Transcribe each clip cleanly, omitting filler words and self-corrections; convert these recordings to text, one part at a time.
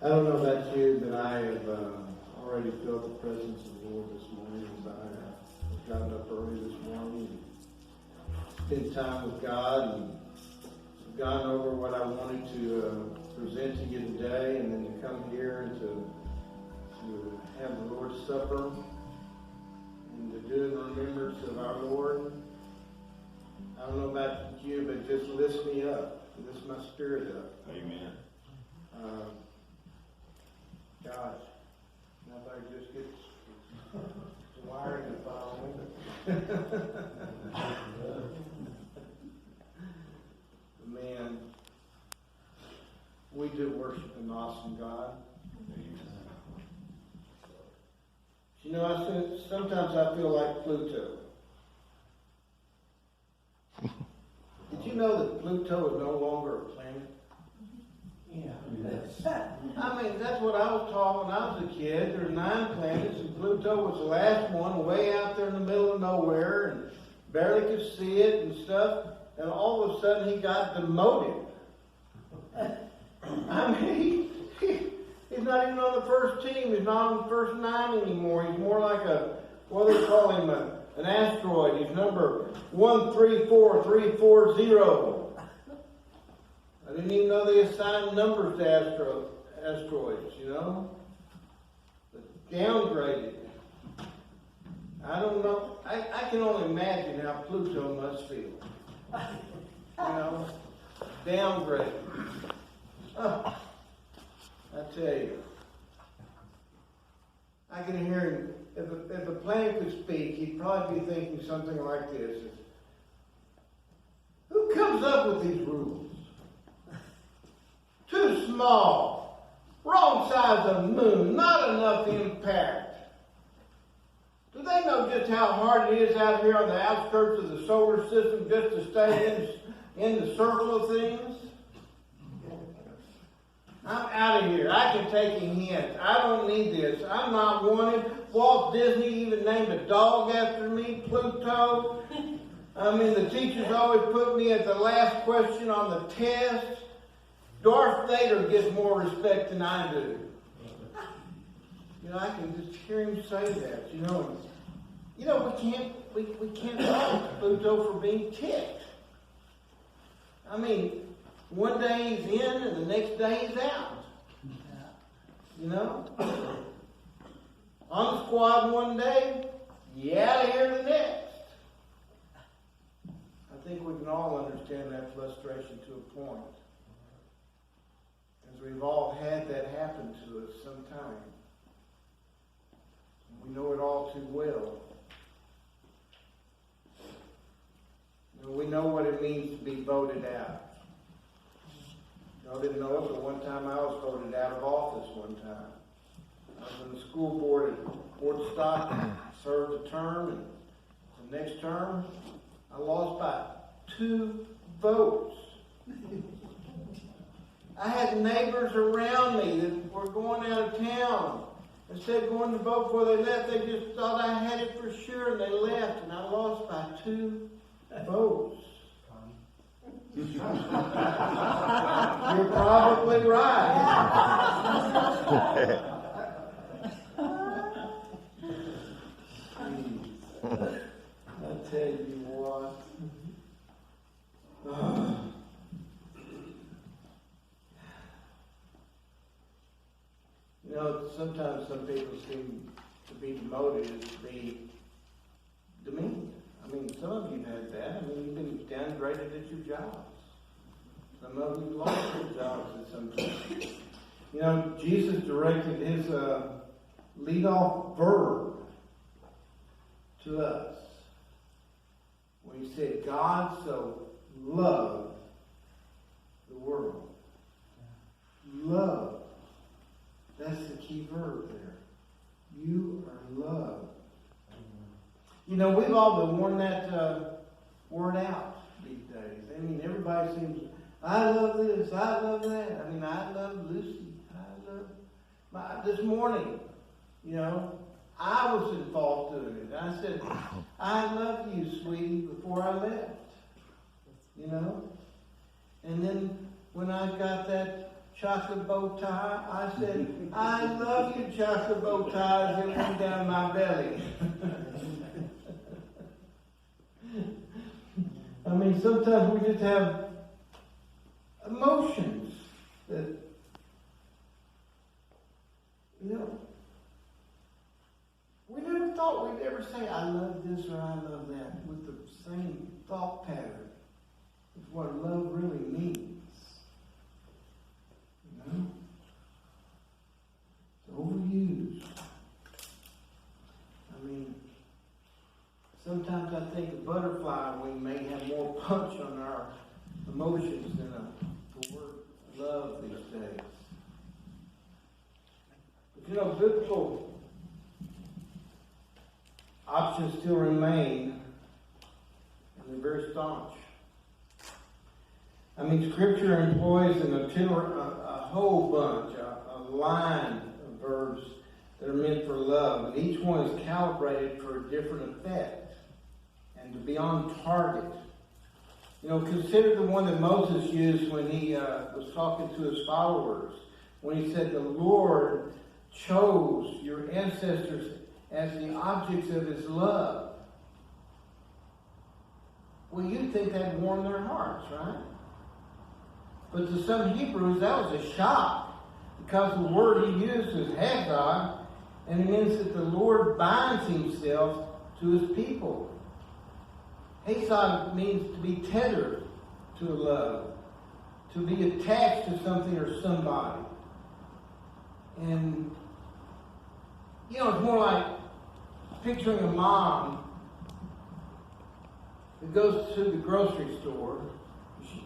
I don't know about you, but I have already felt the presence of the Lord this morning as I got up early this morning and spent time with God and gone over what I wanted to present to you today, and then to come here and to have the Lord's Supper and to do in remembrance of our Lord. I don't know about you, but just lift me up, lift my spirit up. Amen. Gosh, nobody just gets the wiring to follow. Man, we do worship an awesome God. You know, sometimes I feel like Pluto. Did you know that Pluto is no longer a planet? Yeah. I mean, that's what I was taught when I was a kid. There's 9 planets, and Pluto was the last one, way out there in the middle of nowhere, and barely could see it and stuff. And all of a sudden, he got demoted. I mean, he's not even on the first team. He's not on the first 9 anymore. He's more like what do they call him, an asteroid. He's number 134340. I didn't even know they assigned numbers to asteroids, you know. But downgraded. I don't know. I can only imagine how Pluto must feel. You know, downgraded. Oh, I tell you. I can hear him. If a planet could speak, he'd probably be thinking something like this. Who comes up with these rules? Too small. Wrong size of moon. Not enough impact. Do they know just how hard it is out here on the outskirts of the solar system just to stay in the circle of things? I'm out of here. I can take a hint. I don't need this. I'm not wanted. Walt Disney even named a dog after me, Pluto. I mean, the teachers always put me at the last question on the test. Darth Vader gets more respect than I do. You know, I can just hear him say that. You know, we can't fault Pluto for being ticked. I mean, one day he's in and the next day he's out. You know? On the squad one day, you out of here the next. I think we can all understand that frustration to a point. As we've all had that happen to us sometime. We know it all too well. And we know what it means to be voted out. I didn't know it, but one time I was voted out of office one time. I was in the school board at Fort Stockton, served a term, and the next term I lost by 2 votes. I had neighbors around me that were going out of town. Instead of going to vote before they left, they just thought I had it for sure, and they left, and I lost by 2 votes. You're probably right. I tell you what. You know, sometimes some people seem to be demoted to be demeaned. I mean, some of you have that. I mean, you've been downgraded at your jobs. Some of you lost your jobs at some time. You know, Jesus directed his lead-off verb to us when he said, God so loved the world. Love. That's the key verb there. You are loved. You know, we've all been worn that word out these days. I mean, everybody seems, I love this, I love that. I mean, I love Lucy. I love this morning, you know, I was involved doing it. I said, I love you, sweetie, before I left. You know? And then when I got that chocolate bow tie? I said, I love your chocolate bow ties. It went down my belly. I mean, sometimes we just have emotions that, we never thought we'd ever say, I love this or I love that, with the same thought pattern of what love really means. It's overused. I mean, sometimes I think a butterfly wing may have more punch on our emotions than the word love these days. But biblical options still remain, and they're very staunch. I mean, Scripture employs a whole bunch, a line of verbs that are meant for love, and each one is calibrated for a different effect and to be on target. Consider the one that Moses used when he was talking to his followers, when he said, the Lord chose your ancestors as the objects of his love. Well, you'd think that'd warm their hearts, right? But to some Hebrews, that was a shock, because the word he used is Haggai, and it means that the Lord binds himself to his people. Haggai means to be tethered to a love, to be attached to something or somebody. And, it's more like picturing a mom that goes to the grocery store.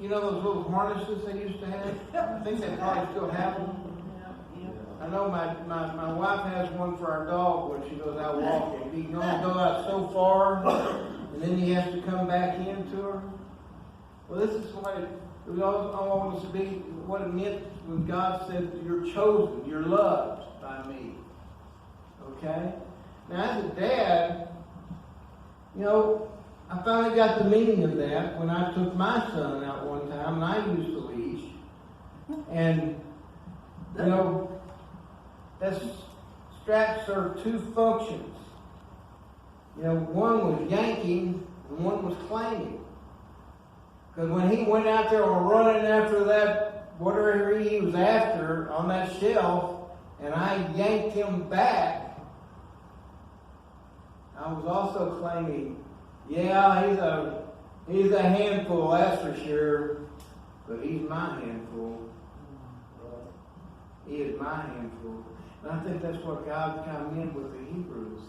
Those little harnesses they used to have? I think they probably still have them. I know my wife has one for our dog when she goes out walking. You can only go out so far, and then you have to come back into her. Well, this is what it all was to be, what it meant when God said, you're chosen, you're loved by me. Okay? Now, as a dad, I finally got the meaning of that when I took my son out one time and I used the leash. And, that strap served two functions. One was yanking and one was claiming. Because when he went out there or running after that, whatever he was after on that shelf, and I yanked him back, I was also claiming, yeah, he's a handful, that's for sure, but he's my handful. He is my handful. And I think that's what God kind of meant with the Hebrews.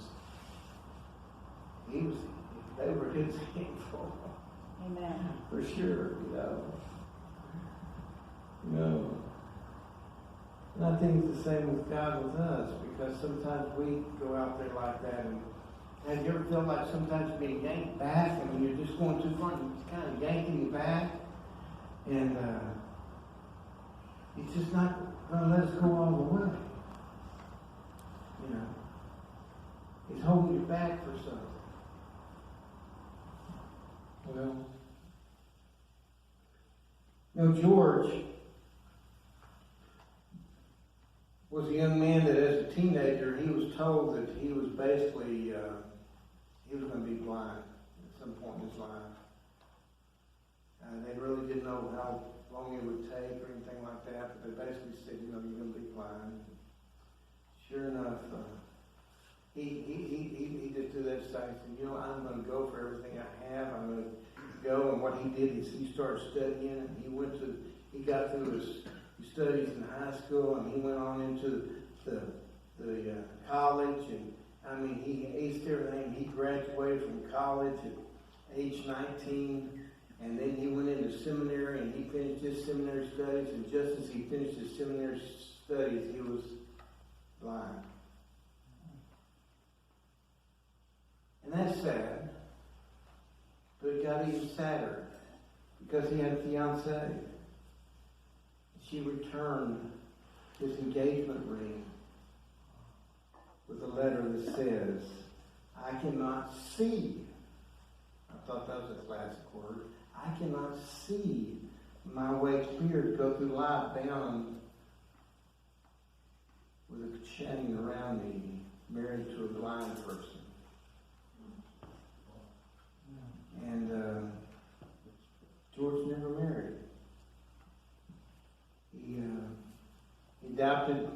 They were his handful. Amen. For sure, And I think it's the same with God with us, because sometimes we go out there like that, and have you ever felt like sometimes you're being yanked back, and when you're just going too far, and it's kind of yanking you back, and it's just not going to let us go all the way. He's holding you back for something. George was a young man that as a teenager, he was told that he was basically, he was going to be blind at some point in his life. They really didn't know how long it would take or anything like that, but they basically said, you're going to be blind. Sure enough, he just did that side and said, I'm going to go for everything I have. I'm going to go. And what he did is he started studying, and he got through his studies in high school, and he went on into the college, and he aced everything. He graduated from college at age 19, and then he went into seminary, and he finished his seminary studies, and just as he finished his seminary studies, he was blind. And that's sad, but it got even sadder, because he had a fiancée. She returned his engagement ring with a letter that says, I cannot see. I thought that was a classic word. I cannot see my way clear to go through life bound with a chain around me, married to a blind person. And George never married. He adapted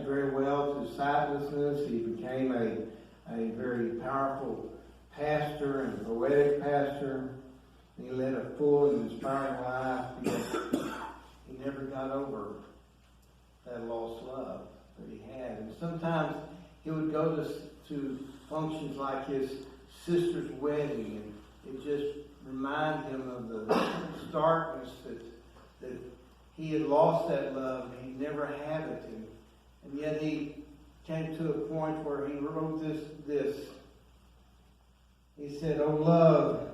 very well to sightlessness. He became a very powerful pastor and poetic pastor. He led a full and inspiring life, yet he never got over that lost love that he had. And sometimes he would go to functions like his sister's wedding, and it just reminded him of the starkness that he had lost that love, and he never had it. And yet he came to a point where he wrote this. He said, "O love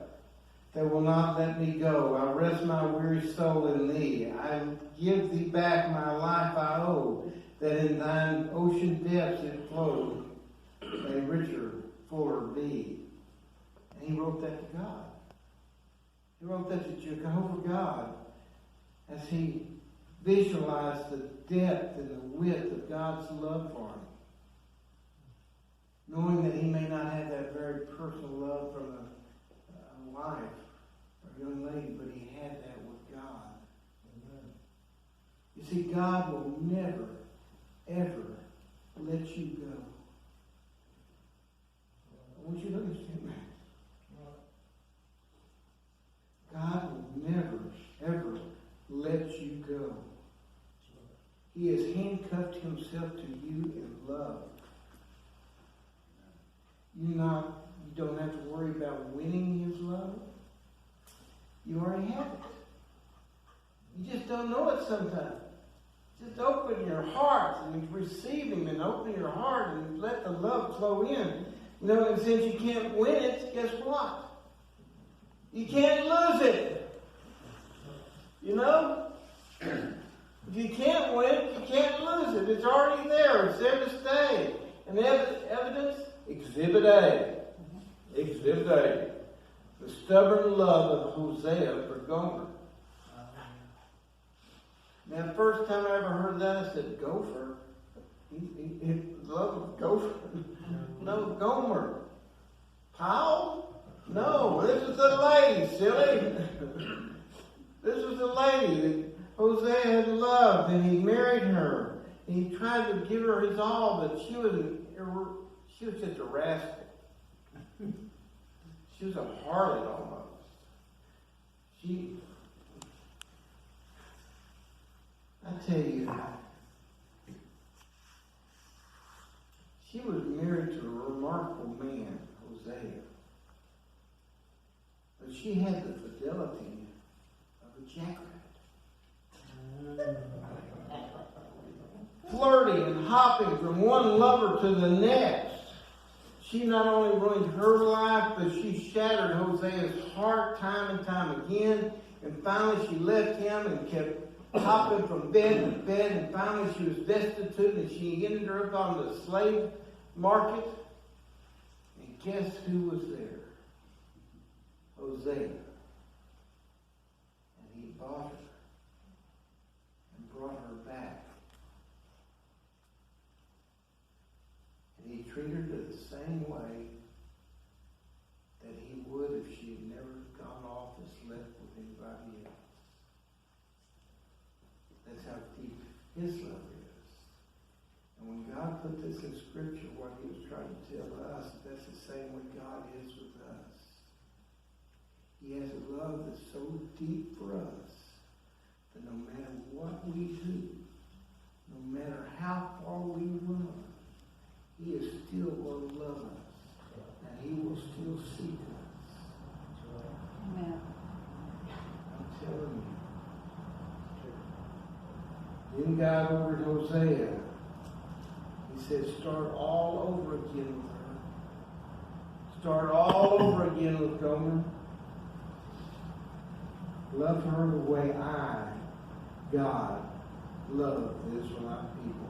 that will not let me go, I rest my weary soul in thee. I give thee back my life I owe, that in thine ocean depths it flowed, may richer, fuller be." And he wrote that to God. He wrote that to Jehovah God as he visualized the depth and the width of God's love for him, knowing that he may not have that very personal love from a wife or a young lady, but he had that with God. Amen. You see, God will never, ever let you go. I want you to understand that. God will never, ever let you go. He has handcuffed himself to you in love. You don't have to worry about winning his love. You already have it. You just don't know it sometimes. Just open your heart and receive him, and open your heart and let the love flow in. You know, and since you can't win it, guess what? You can't lose it. You know? If you can't win it, you can't lose it. It's already there. It's there to stay. And evidence? Exhibit A. Exhibit A. The stubborn love of Hosea for Gomer. Now, the first time I ever heard that, I said, Gopher? He love of Gopher? No, Gomer. Powell? No, this is a lady, silly. This was a lady that Hosea had loved, and he married her. And he tried to give her his all, but she was just a rascal. She was a harlot almost. I tell you, she was married to a remarkable man, Hosea. But she had the fidelity of a jackrabbit. Flirting and hopping from one lover to the next. She not only ruined her life, but she shattered Hosea's heart time and time again. And finally she left him and kept hopping from bed to bed. And finally she was destitute, and she ended up on the slave market. And guess who was there? Hosea. And he bought her and brought her back. And he treated her the same way that he would if she had never gone off and slept with anybody else. That's how deep his love is. And when God put this in Scripture, what he was trying to tell us, that's the same way God is with us. He has a love that's so deep for us that no matter what we do, no matter how far we run, he is still going to love us. And he will still seek us. Amen. I'm telling you. Then God ordered Hosea. He said, start all over again with her. Start all over again with Gomer. Love her the way I, God, love the Israelite people.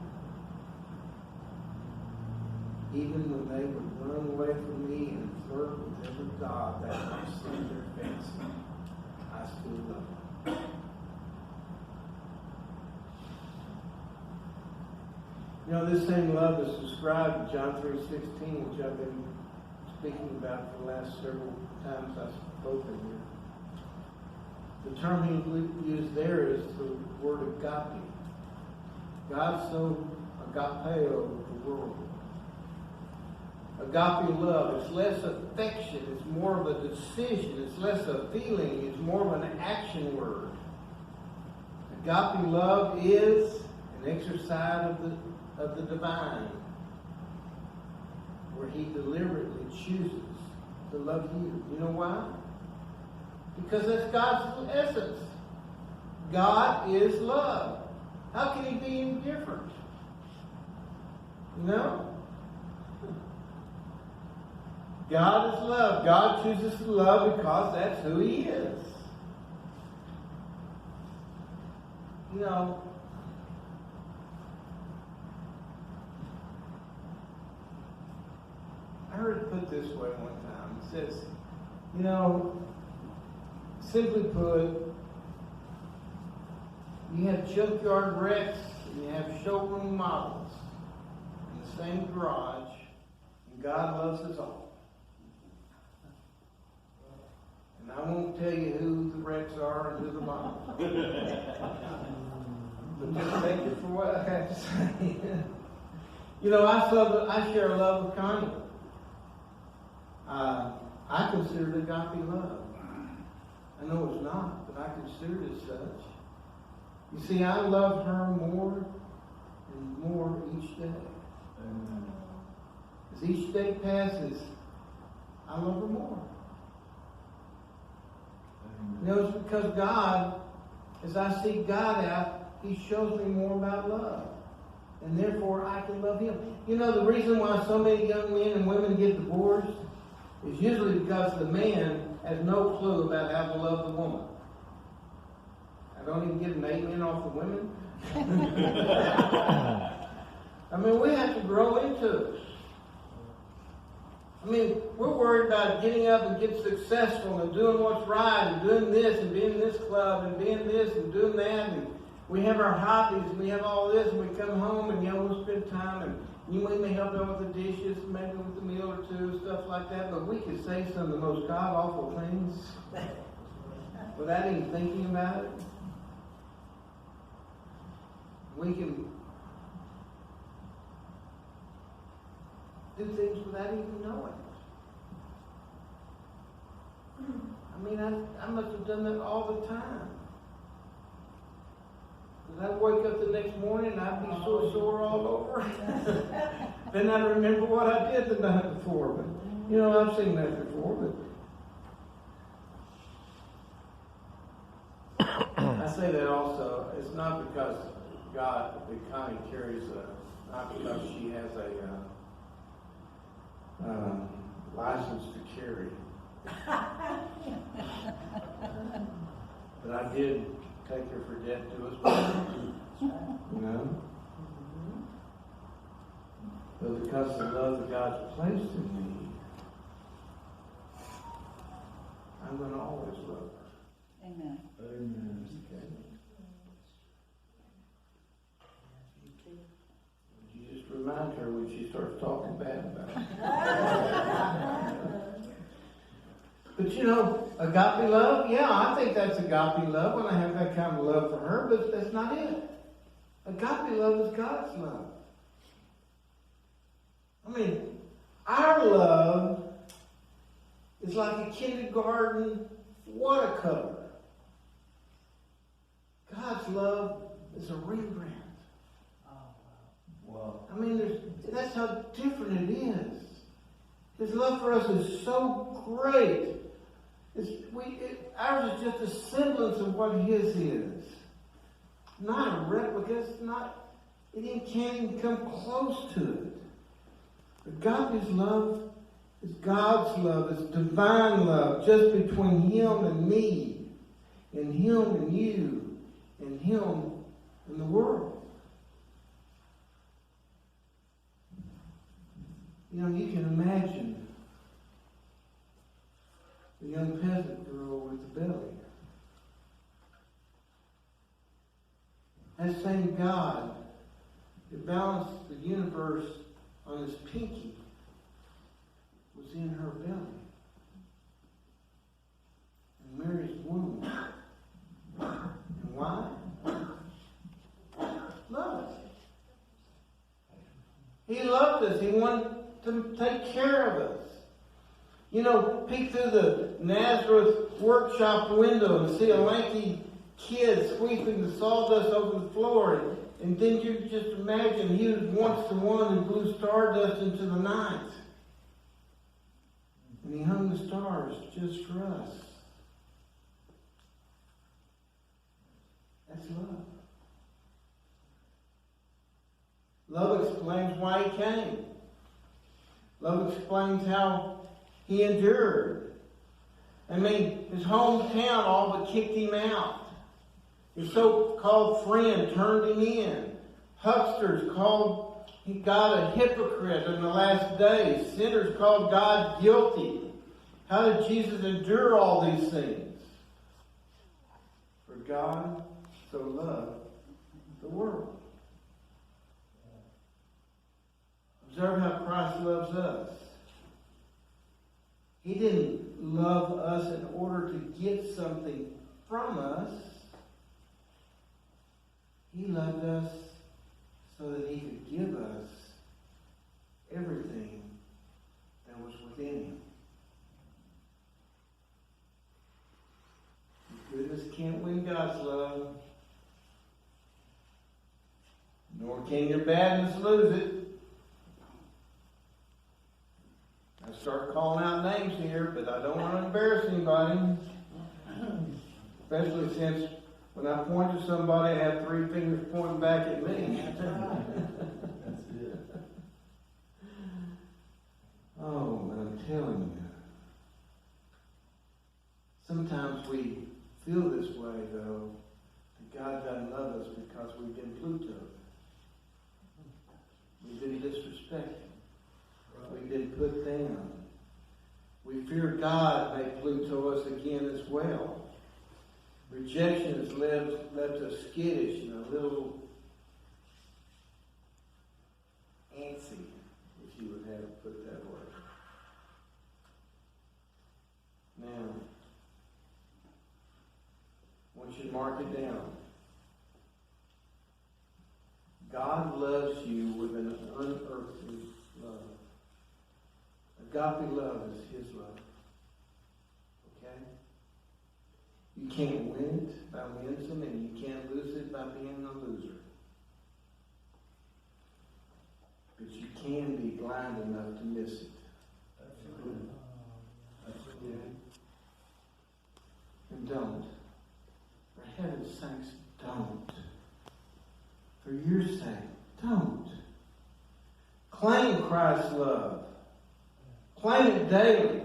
Even when they would run away from me and flirt with every god that might suit their fancy, I still love them. You know, this same love is described in John 3:16, which I've been speaking about for the last several times I've spoken here. The term he used there is the word agape. God so agapeo the world. Agape love, it's less affection, it's more of a decision, it's less a feeling, it's more of an action word. Agape love is an exercise of the divine, where he deliberately chooses to love you. You know why? Because that's God's essence. God is love. How can he be any different? You know? God is love. God chooses to love because that's who he is. You know, I heard it put this way one time. It says, you know, simply put, you have junkyard wrecks and you have showroom models in the same garage, and God loves us all. And I won't tell you who the wrecks are and who the models are. But just take it for what I have to say. You know, I share a love with Connie. I consider it agape love. I know it's not, but I consider it as such. You see, I love her more and more each day. Amen. As each day passes, I love her more. Amen. You know, it's because God, as I seek God out, he shows me more about love. And therefore, I can love him. You know, the reason why so many young men and women get divorced is usually because the man has no clue about how to love the woman. I don't even get an amen off the women. I mean, we have to grow into it. I mean, we're worried about getting up and getting successful and doing what's right and doing this and being in this club and being this and doing that. And we have our hobbies and we have all this and we come home and, you know, we'll spend time and we may help out with the dishes, maybe with the meal or two, stuff like that. But we can say some of the most god-awful things without even thinking about it. We can do things without even knowing it. I mean, I must have done that all the time. Because I'd wake up the next morning and I'd be so sore all over. Then I'd remember what I did the night before. But, you know, I've seen that before. But I say that also. It's not because God, Connie carries not because she has a license to carry. But I did take her for death to us, you know. But because of the love that God's placed in me, I'm going to always love her. Amen. Amen. Okay. You just remind her when she starts talking bad about it. But you know, agape love, yeah, I think that's agape love when I have that kind of love for her, but that's not it. Agape love is God's love. I mean, our love is like a kindergarten watercolor. God's love is a Rembrandt. Wow. I mean, that's how different it is. His love for us is so great. Ours is just a semblance of what his is. Not a replica. It can't even come close to it. But God's love is God's love. It's divine love, just between him and me, and him and you, and him and the world. You know, you can imagine the young peasant girl with the belly. That same God that balanced the universe on his pinky was in her belly. In Mary's womb. And why? Love. He loved us. He wanted to take care of us. You know, peek through the Nazareth workshop window and see a lanky kid sweeping the sawdust over the floor. And then you just imagine he was once the one who blew stardust into the night. And he hung the stars just for us. That's love. Love explains why he came. Love explains how he endured. I mean, his hometown all but kicked him out. His so-called friend turned him in. Hucksters called God a hypocrite in the last days. Sinners called God guilty. How did Jesus endure all these things? For God so loved the world. Observe how Christ loves us. He didn't love us in order to get something from us. He loved us so that he could give us everything that was within him. Goodness can't win God's love. Nor can your badness lose it. I start calling out names here, but I don't want to embarrass anybody. Especially since when I point to somebody, I have three fingers pointing back at me. That's good. Oh, but I'm telling you. Sometimes we feel this way, though, that God doesn't love us because we've been Plutoed. We've been disrespected. We've been put down. We fear God may Pluto us again as well. Rejection has left us skittish and a little antsy, if you would have it put that way. Now, I want you to mark it down. God loves you with an unearthly love. Agape love is his love. Okay? You can't win it by winsome, and you can't lose it by being a loser. But you can be blind enough to miss it. Absolutely. Absolutely. And don't. For heaven's sakes, don't. For your sake, don't. Claim Christ's love. Claim it daily.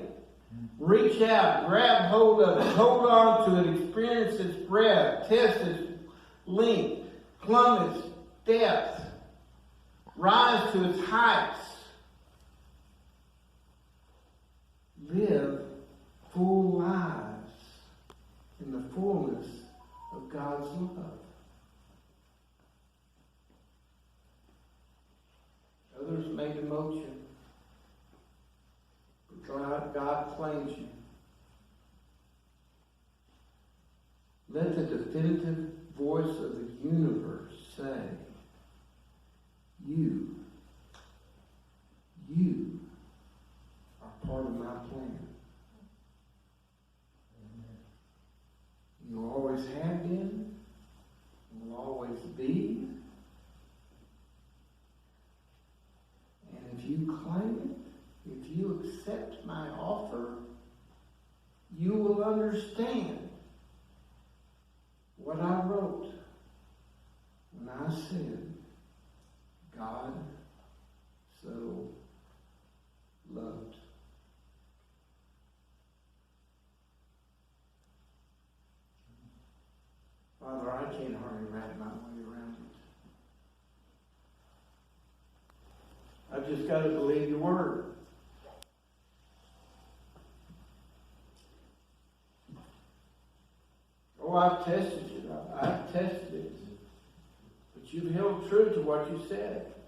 Reach out, grab hold of it, hold on to it, experience its breadth, test its length, plumb its depth, rise to its heights. Live full lives in the fullness of God's love. Others may demote you. God claims you. Let the definitive voice of the universe say, you are part of my plan. You always have been, and will always be. And if you claim it, if you accept my offer, you will understand what I wrote when I said, God so loved. Father, I can't hardly wrap my way around it. I've just got to believe your word. Oh, I've tested it. I've tested it. But you've held true to what you said.